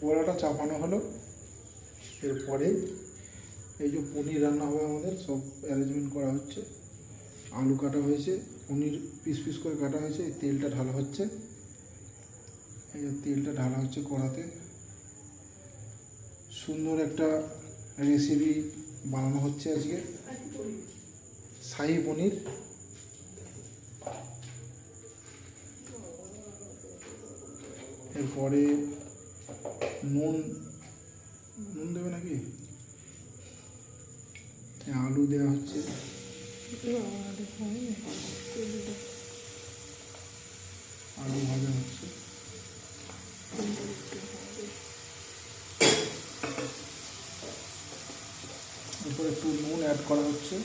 কড়াটা চাপানো হলো। এরপরে এই যে পনির রান্না হবে আমাদের, সব অ্যারেঞ্জমেন্ট করা হচ্ছে। আলু কাটা হয়েছে, পনির পিস পিস করে কাটা হয়েছে, এই তেলটা ঢালা হচ্ছে। এই যে তেলটা ঢালা হচ্ছে কড়াতে। সুন্দর একটা রেসিপি বানানো হচ্ছে আজকে, শাহী পনির। এরপরে নুন দেবে নাকি? আলু দেওয়া হচ্ছে, আলু ভাজা হচ্ছে। এরপরে একটু নুন অ্যাড করা হচ্ছে।